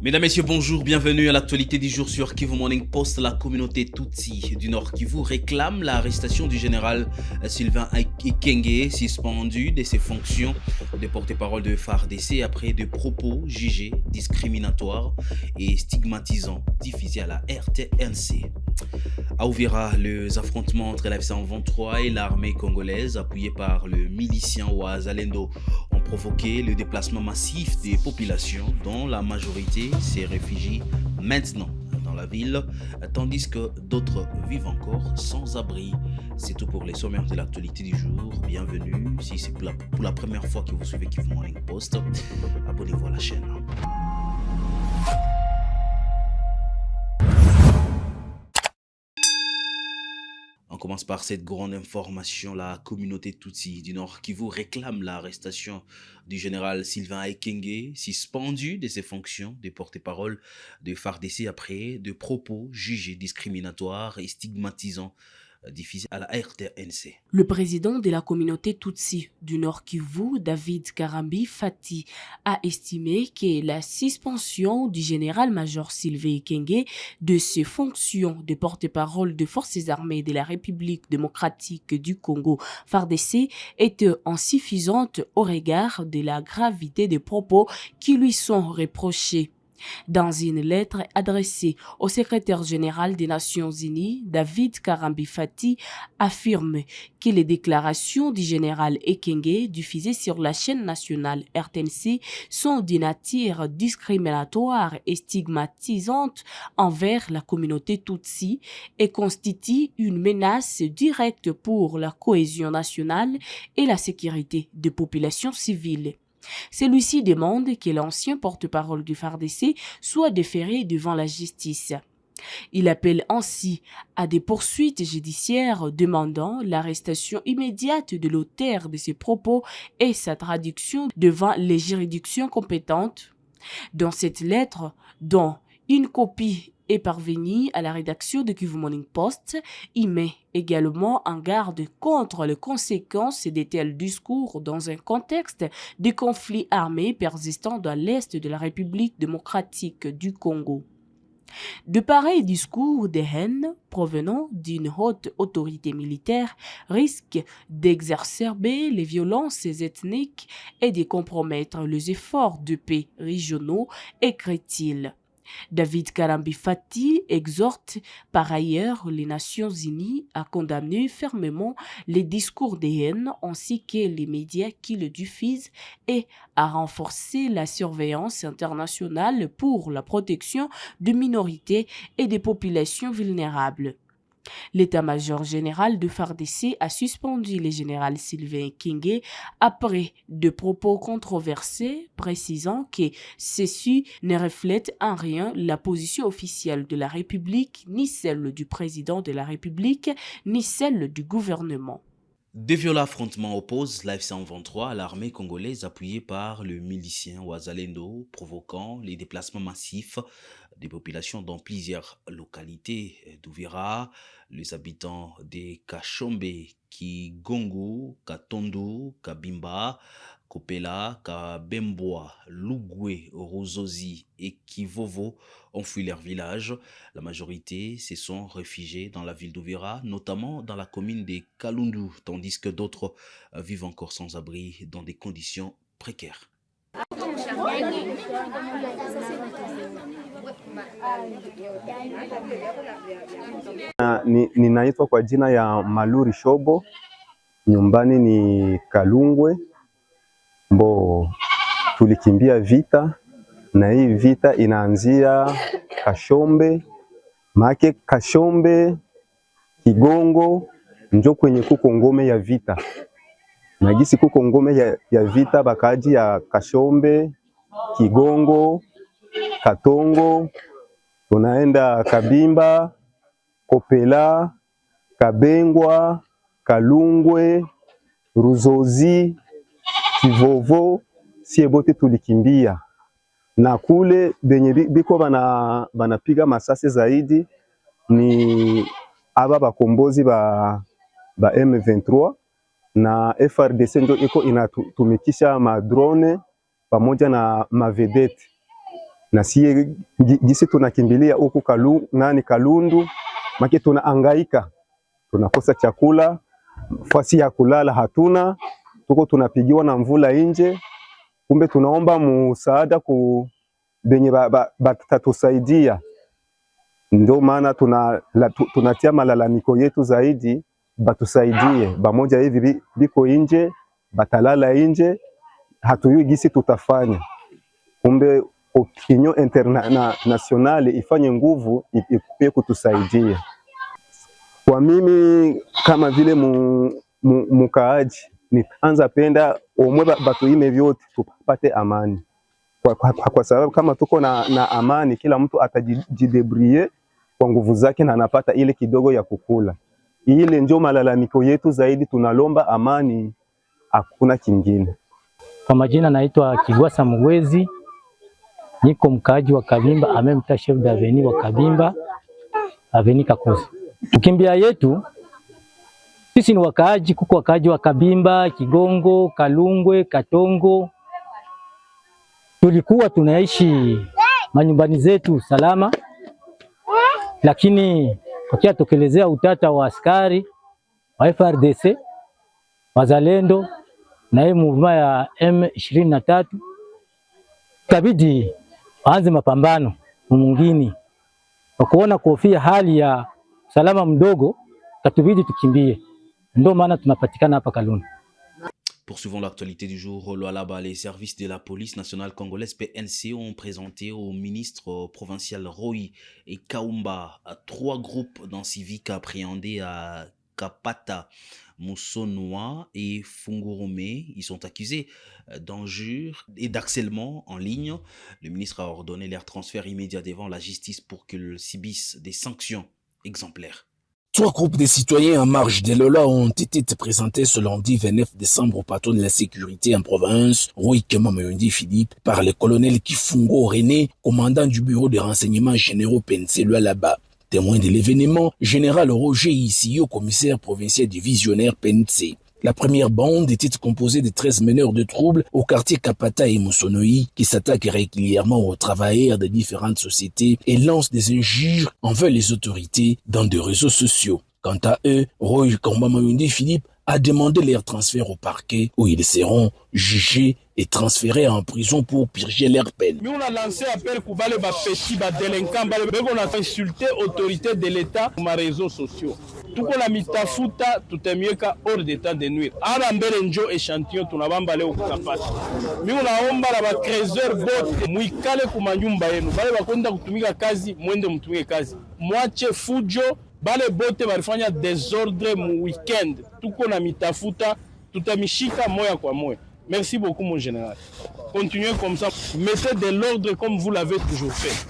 Mesdames, Messieurs, bonjour, bienvenue à l'actualité du jour sur Kivu Morning Post. La communauté Tutsi du Nord Kivu réclame l'arrestation du général Sylvain Ekenge, suspendu de ses fonctions de porte-parole de FARDC après des propos jugés discriminatoires et stigmatisants diffusés à la RTNC. À Uvira, les affrontements entre la F-123 et l'armée congolaise, appuyée par le milicien Ouazalendo, ont provoqué le déplacement massif des populations, dont la majorité s'est réfugiée maintenant dans la ville, tandis que d'autres vivent encore sans abri. C'est tout pour les sommaires de l'actualité du jour. Bienvenue. Si c'est pour la première fois que vous suivez Kivu Morning Post, abonnez-vous à la chaîne. On commence par cette grande information. La communauté Tutsi du Nord Kivu réclame l'arrestation du général Sylvain Ekenge, suspendu de ses fonctions de porte-parole de FARDC après de propos jugés discriminatoires et stigmatisants diffusés à la RTNC. Le président de la communauté Tutsi du Nord Kivu, David Karambi Fati, a estimé que la suspension du général-major Sylvain Ekenge de ses fonctions de porte-parole des forces armées de la République démocratique du Congo, FARDC, était insuffisante au regard de la gravité des propos qui lui sont reprochés. Dans une lettre adressée au secrétaire général des Nations Unies, David Karambi Fati affirme que les déclarations du général Ekenge diffusées sur la chaîne nationale RTNC sont d'une nature discriminatoire et stigmatisante envers la communauté Tutsi et constituent une menace directe pour la cohésion nationale et la sécurité des populations civiles. Celui-ci demande que l'ancien porte-parole du FARDC soit déféré devant la justice. Il appelle ainsi à des poursuites judiciaires demandant l'arrestation immédiate de l'auteur de ces propos et sa traduction devant les juridictions compétentes. Dans cette lettre, dont une copie est parvenu à la rédaction de Kivu Morning Post, il met également en garde contre les conséquences de tels discours dans un contexte de conflits armés persistant dans l'est de la République démocratique du Congo. De pareils discours de haine provenant d'une haute autorité militaire risquent d'exacerber les violences ethniques et de compromettre les efforts de paix régionaux, écrit-il. David Karambi Fati exhorte par ailleurs les Nations Unies à condamner fermement les discours de haine ainsi que les médias qui le diffusent et à renforcer la surveillance internationale pour la protection des minorités et des populations vulnérables. L'état-major général de FARDC a suspendu le général Sylvain Ekenge après de propos controversés précisant que ceci ne reflète en rien la position officielle de la République, ni celle du président de la République, ni celle du gouvernement. De violents affrontements opposent la F-123 à l'armée congolaise appuyée par le milicien Ouazalendo, provoquant les déplacements massifs des populations dans plusieurs localités d'Uvira. Les habitants de Kashombe, Kigongo, Katondo, Kabimba, Kopela, Kabemboa, Lugwe, Rozozi et Kivovo ont fui leur village. La majorité se sont réfugiés dans la ville d'Uvira, notamment dans la commune de Kalundu, tandis que d'autres vivent encore sans abri dans des conditions précaires. Ninaitwa kwa jina ya Maluri Shobo, nyumbani ni Kalungwe. Tulikimbia vita na hii vita inaanzia Kashombe, make Kashombe, Kigongo njo kwenye kuko ngome ya vita. Na gisi kuko ngome ya vita bakaji ya Kashombe, Kigongo, Katongo, tunaenda Kabimba, Kopela, Kabengwa, Kalungwe, Ruzozi, Kivovo, sie bote tulikimbia. Na kule benye biko banapiga masasi zaidi ni aba bakombozi ba M23 na FRDC ndio iko inatumikisha madrone pamoja na mavedete. na sie gisi tunakimbilia huku Kalundu, maki tunaangaika, tunakosa chakula, fasi ya kulala hatuna, tuko tunapigiwa na mvula nje. Kumbe tunaomba msaada ku benye batatusaidia. Ndio maana tunatia malalamiko yetu zaidi, batusaidie. Bamoja hivi biko nje, batalala nje, hatujui gisi tutafanya. Kumbe opinion internationale ifanye nguvu ikupe kutusaidia. Kwa mimi kama vile mukaaji, nitaanza penda omwe batuime vyote tupate amani. Kwa sababu kama tuko na amani, kila mtu atajidebrie kwa nguvu zake na anapata ile kidogo ya kukula. Ile ndio malalamiko yetu zaidi, tunalomba amani, hakuna kingine. Kwa majina naitwa Kigwasa Mugwezi, niko mkaaji wa Kabimba, amemta chef d'avenue wa Kabimba, avenue Kakuzi. Tukimbia yetu sisi ni wakaaji, kuko wakaaji wa Kabimba, Kigongo, Kalungwe, Katongo. Tulikuwa tunaishi manyumbani zetu salama, lakini kwa tokelezea utata wa askari wa FRDC, wazalendo na movement ya M23, kabidi waanze mapambano mwingine. Kwa kuona kofia hali ya salama mdogo, katubidi tukimbie. Ndio maana tunapatikana hapa Kalundu. Poursuivons l'actualité du jour. Là-bas, les services de la police nationale congolaise PNC ont présenté au ministre provincial Roy et Kaumba 3 groupes d'inciviques appréhendés à Kapata, Moussonois et Fungurume. Ils sont accusés d'injures et d'harcèlement en ligne. Le ministre a ordonné leur transfert immédiat devant la justice pour qu'ils subissent des sanctions exemplaires. 3 groupes de citoyens en marge de Lola ont été présentés ce lundi 29 décembre au patron de la sécurité en province, Roy-Kema Mayundi Philippe, par le colonel Kifungo René, commandant du bureau de renseignements généraux PNC là-bas. Témoin de l'événement, général Roger Issio, commissaire provincial divisionnaire PNC. La première bande était composée de 13 meneurs de troubles au quartier Kapata et Moussonoï qui s'attaquent régulièrement aux travailleurs de différentes sociétés et lancent des injures envers les autorités dans des réseaux sociaux. Quant à eux, Roy Kamba Mayundi Philippe a demandé leur transfert au parquet où ils seront jugés et transférés en prison pour purger leur peine. Nous on a lancé appel pour les petits délinquants, on a insulté l'autorité de l'État sur les réseaux sociaux. Tout qu'on a mis ta fouta, tout est mieux qu'à hors d'état de nuire. À l'ambélenjo échantillon, tout n'a pas balé au capage. Mais on a omba la créseur bot, mouikale kumanyumba yenu. Bale bakonda kutumika kazi, mwende mtumike kazi. Mwache fujo, bale bote barifanya désordre mu week-end. Tout qu'on a mis ta fouta, tout est mishika moya kwa moya. Merci beaucoup mon général. Continuez comme ça. Mettez de l'ordre comme vous l'avez toujours fait.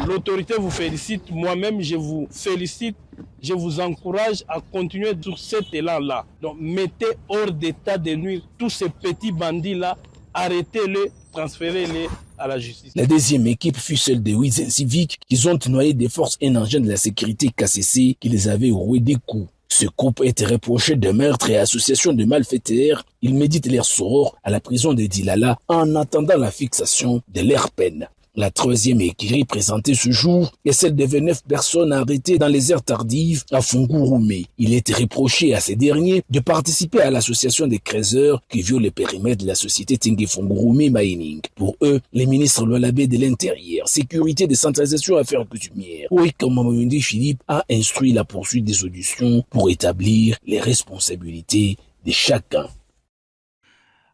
L'autorité vous félicite, moi-même je vous félicite, je vous encourage à continuer sur cet élan-là. Donc mettez hors d'état de nuire tous ces petits bandits-là, arrêtez-les, transférez-les à la justice. La deuxième équipe fut celle des 8 civiques qui ont noyé des forces et engins de la sécurité KCC qui les avaient roué des coups. Ce groupe était reproché de meurtre et association de malfaiteurs. Ils méditent leur sort à la prison de Dilala en attendant la fixation de leur peine. La troisième écurie présentée ce jour est celle de 29 personnes arrêtées dans les heures tardives à Fungurume. Il est reproché à ces derniers de participer à l'association des créseurs qui viole le périmètre de la société Tingue Fungurume Mining. Pour eux, les ministres Lualabé de l'Intérieur, Sécurité, Décentralisation, Affaires coutumières, Roy-Kamba Mayundi Philippe a instruit la poursuite des auditions pour établir les responsabilités de chacun.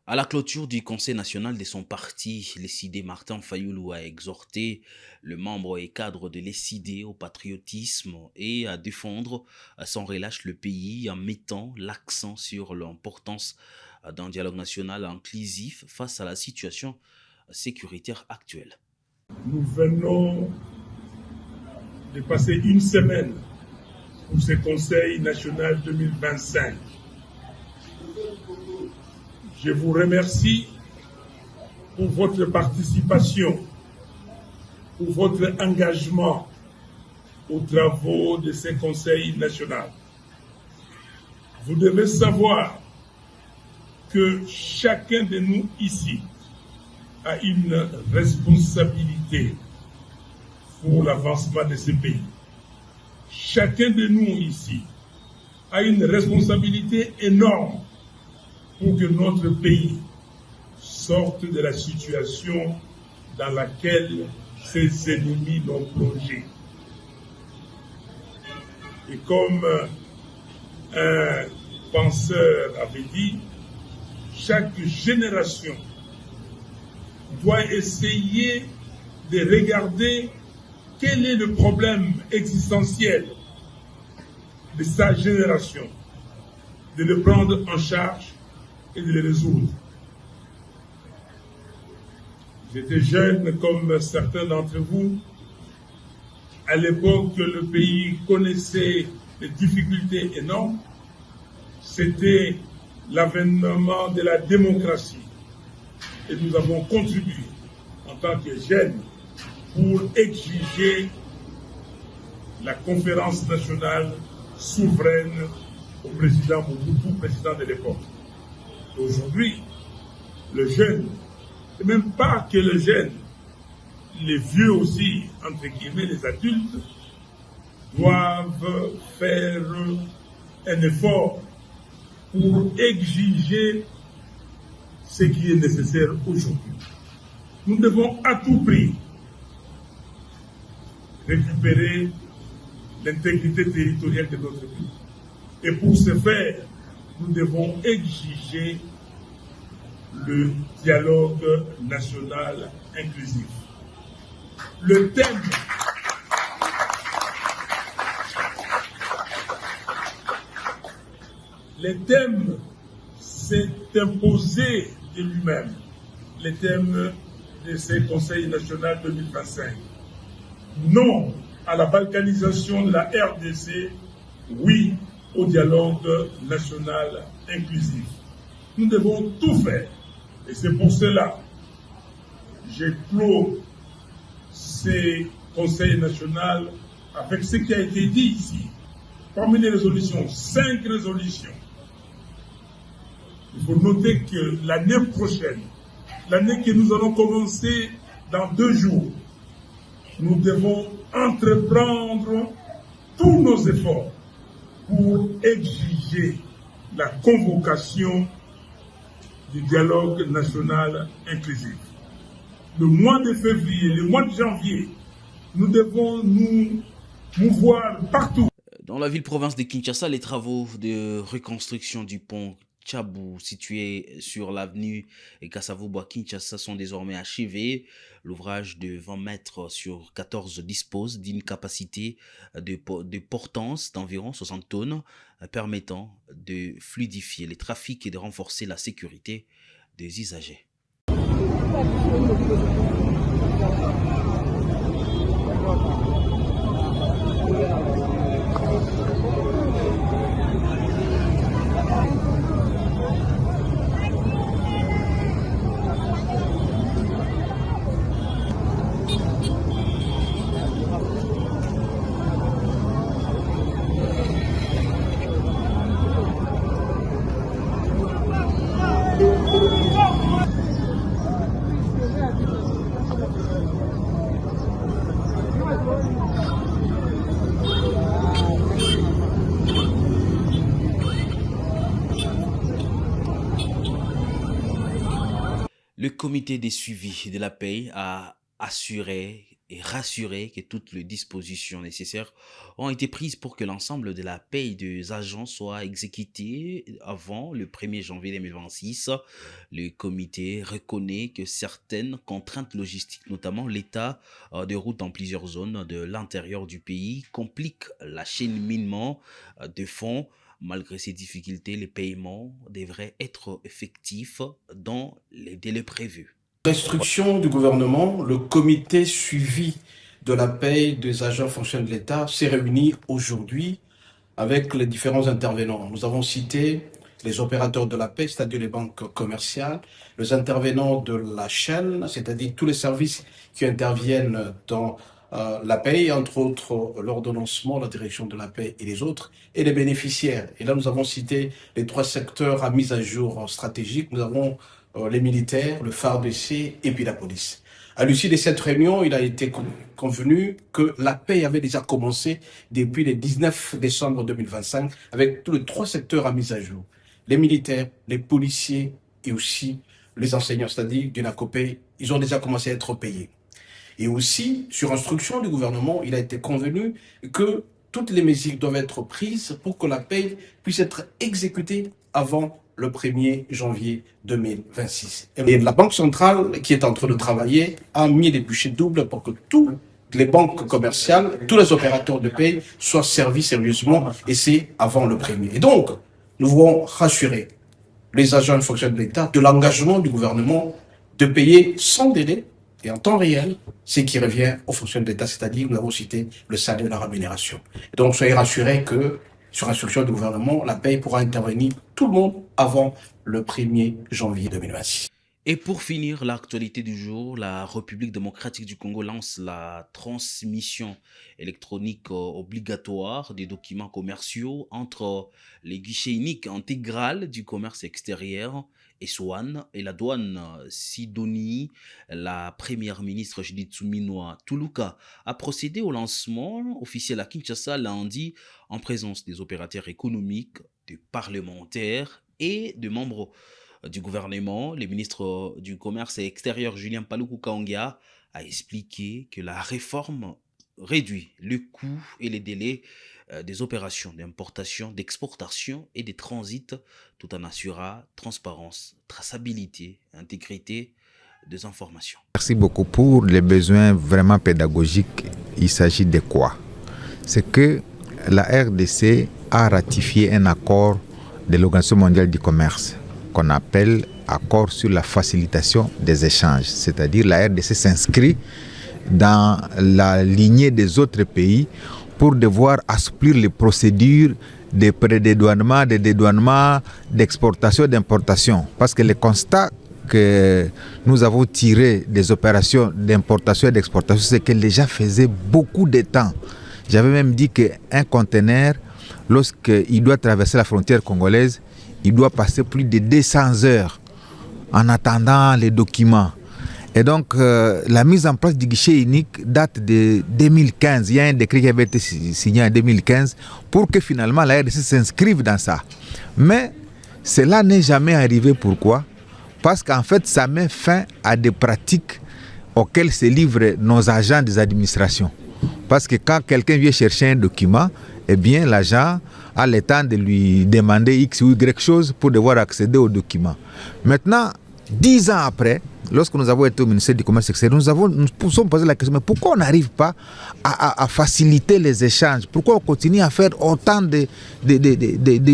À la clôture du Conseil national de son parti, l'ECD Martin Fayoulou a exhorté le membre et cadre de l'ECD au patriotisme et à défendre sans relâche le pays en mettant l'accent sur l'importance d'un dialogue national inclusif face à la situation sécuritaire actuelle. Nous venons de passer une semaine pour ce Conseil national 2025. Je vous remercie pour votre participation, pour votre engagement aux travaux de ce Conseil national. Vous devez savoir que chacun de nous ici a une responsabilité pour l'avancement de ce pays. Chacun de nous ici a une responsabilité énorme pour que notre pays sorte de la situation dans laquelle ses ennemis l'ont plongé. Et comme un penseur avait dit, chaque génération doit essayer de regarder quel est le problème existentiel de sa génération, de le prendre en charge et de le résoudre. J'étais jeune comme certains d'entre vous. À l'époque, le pays connaissait des difficultés énormes. C'était l'avènement de la démocratie. Et nous avons contribué en tant que jeunes pour exiger la conférence nationale souveraine au président Mobutu, président de l'époque. Aujourd'hui, le jeune, et même pas que le jeune, les vieux aussi, entre guillemets, les adultes, doivent faire un effort pour exiger ce qui est nécessaire aujourd'hui. Nous devons à tout prix récupérer l'intégrité territoriale de notre pays. Et pour ce faire, nous devons exiger le dialogue national inclusif. Le thème s'est imposé de lui-même, le thème de ce Conseil national 2025. Non à la balkanisation de la RDC, oui au dialogue national inclusif. Nous devons tout faire. Et c'est pour cela que j'ai clos ce Conseil national avec ce qui a été dit ici. Parmi les résolutions, 5 résolutions. Il faut noter que l'année prochaine, l'année que nous allons commencer dans 2 jours, nous devons entreprendre tous nos efforts pour exiger la convocation du dialogue national inclusif. Le mois de février, le mois de janvier, nous devons nous mouvoir partout. Dans la ville-province de Kinshasa, les travaux de reconstruction du pont Tchabou, situé sur l'avenue Kasavubu à Kinshasa, sont désormais achevés. L'ouvrage de 20 mètres sur 14 dispose d'une capacité de portance d'environ 60 tonnes, permettant de fluidifier les trafics et de renforcer la sécurité des usagers. Le comité de suivi de la paix a assuré et rassuré que toutes les dispositions nécessaires ont été prises pour que l'ensemble de la paie des agents soit exécutée avant le 1er janvier 2026. Le comité reconnaît que certaines contraintes logistiques, notamment l'état de route dans plusieurs zones de l'intérieur du pays, compliquent l'acheminement de fonds. Malgré ces difficultés, les paiements devraient être effectifs dans les délais prévus. Instruction du gouvernement, le comité suivi de la paie des agents fonctionnaires de l'État s'est réuni aujourd'hui avec les différents intervenants. Nous avons cité les opérateurs de la paie, c'est-à-dire les banques commerciales, les intervenants de la chaîne, c'est-à-dire tous les services qui interviennent dans la paix, entre autres l'ordonnancement, la direction de la paix et les autres, et les bénéficiaires. Et là, nous avons cité les 3 secteurs à mise à jour stratégique. Nous avons les militaires, le FARDC et puis la police. À l'issue de cette réunion, il a été convenu que la paix avait déjà commencé depuis le 19 décembre 2025 avec tous les 3 secteurs à mise à jour. Les militaires, les policiers et aussi les enseignants, c'est-à-dire du NACOPEI, ils ont déjà commencé à être payés. Et aussi, sur instruction du gouvernement, il a été convenu que toutes les mesures doivent être prises pour que la paie puisse être exécutée avant le 1er janvier 2026. Et la Banque centrale, qui est en train de travailler, a mis des bûchers doubles pour que toutes les banques commerciales, tous les opérateurs de paie soient servis sérieusement, et c'est avant le 1er. Et donc, nous voulons rassurer les agents et fonctionnaires de l'État de l'engagement du gouvernement de payer sans délai et en temps réel ce qui revient aux fonctionnaires de l'État, c'est-à-dire, nous avons cité le salaire et la rémunération. Et donc, soyez rassurés que, sur instruction du gouvernement, la paie pourra intervenir tout le monde avant le 1er janvier 2026. Et pour finir, l'actualité du jour, la République démocratique du Congo lance la transmission électronique obligatoire des documents commerciaux entre les guichets uniques intégral du commerce extérieur et SOAN et la douane Sidonie. La première ministre Judith Suminwa Tuluka a procédé au lancement officiel à Kinshasa lundi en présence des opérateurs économiques, des parlementaires et de membres du gouvernement. Le ministre du Commerce extérieur Julien Paluku Kahongya a expliqué que la réforme réduit le coût et les délais des opérations d'importation, d'exportation et de transit tout en assurant transparence, traçabilité, intégrité des informations. Merci beaucoup pour les besoins vraiment pédagogiques. Il s'agit de quoi? C'est que la RDC a ratifié un accord de l'Organisation mondiale du commerce qu'on appelle accord sur la facilitation des échanges. C'est-à-dire la RDC s'inscrit dans la lignée des autres pays pour devoir assouplir les procédures de prédédouanement, de dédouanement, d'exportation, d'importation. Parce que le constat que nous avons tiré des opérations d'importation et d'exportation, c'est que les gens faisaient beaucoup de temps. J'avais même dit qu'un conteneur, lorsqu'il doit traverser la frontière congolaise, il doit passer plus de 200 heures en attendant les documents. Et donc, la mise en place du guichet unique date de 2015. Il y a un décret qui avait été signé en 2015 pour que finalement la RDC s'inscrive dans ça. Mais cela n'est jamais arrivé. Pourquoi? Parce qu'en fait, ça met fin à des pratiques auxquelles se livrent nos agents des administrations. Parce que quand quelqu'un vient chercher un document, eh bien, l'agent a le temps de lui demander X ou Y chose pour devoir accéder au document. Maintenant, 10 ans après, lorsque nous avons été au ministère du Commerce extérieur, nous sommes posé la question, mais pourquoi on n'arrive pas à faciliter les échanges? Pourquoi on continue à faire autant de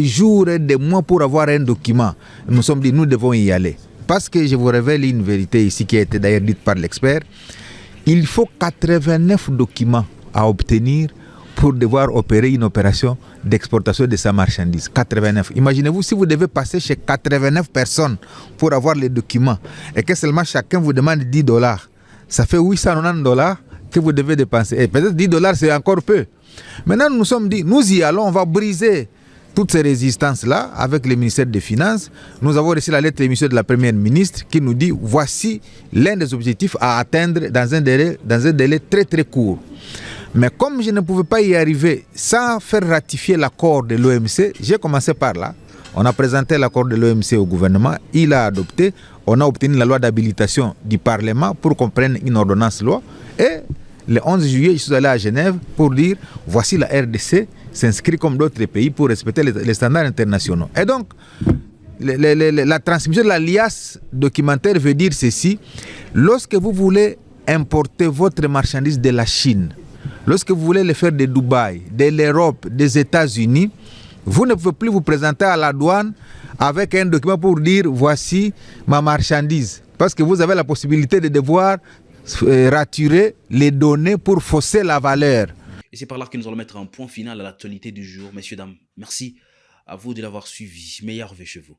jours et de mois pour avoir un document? Nous nous sommes dit, nous devons y aller. Parce que je vous révèle une vérité ici qui a été d'ailleurs dite par l'expert. Il faut 89 documents à obtenir pour devoir opérer une opération d'exportation de sa marchandise. 89. Imaginez-vous si vous devez passer chez 89 personnes pour avoir les documents et que seulement chacun vous demande $10. Ça fait $890 que vous devez dépenser. Et peut-être $10 c'est encore peu. Maintenant nous nous sommes dit, nous y allons, on va briser toutes ces résistances-là avec le ministère des Finances. Nous avons reçu la lettre d'émission de la Première ministre qui nous dit voici l'un des objectifs à atteindre dans un délai très très court. Mais comme je ne pouvais pas y arriver sans faire ratifier l'accord de l'OMC, j'ai commencé par là. On a présenté l'accord de l'OMC au gouvernement, il a adopté, on a obtenu la loi d'habilitation du Parlement pour qu'on prenne une ordonnance-loi. Et le 11 juillet, je suis allé à Genève pour dire voici la RDC s'inscrit comme d'autres pays pour respecter les standards internationaux. Et donc, la transmission de la liasse documentaire veut dire ceci. Lorsque vous voulez importer votre marchandise de la Chine, lorsque vous voulez le faire de Dubaï, de l'Europe, des États-Unis, vous ne pouvez plus vous présenter à la douane avec un document pour dire voici ma marchandise. Parce que vous avez la possibilité de devoir raturer les données pour fausser la valeur. Et c'est par là que nous allons mettre un point final à l'actualité du jour. Messieurs, dames, merci à vous de l'avoir suivi. Meilleurs vœux chez vous.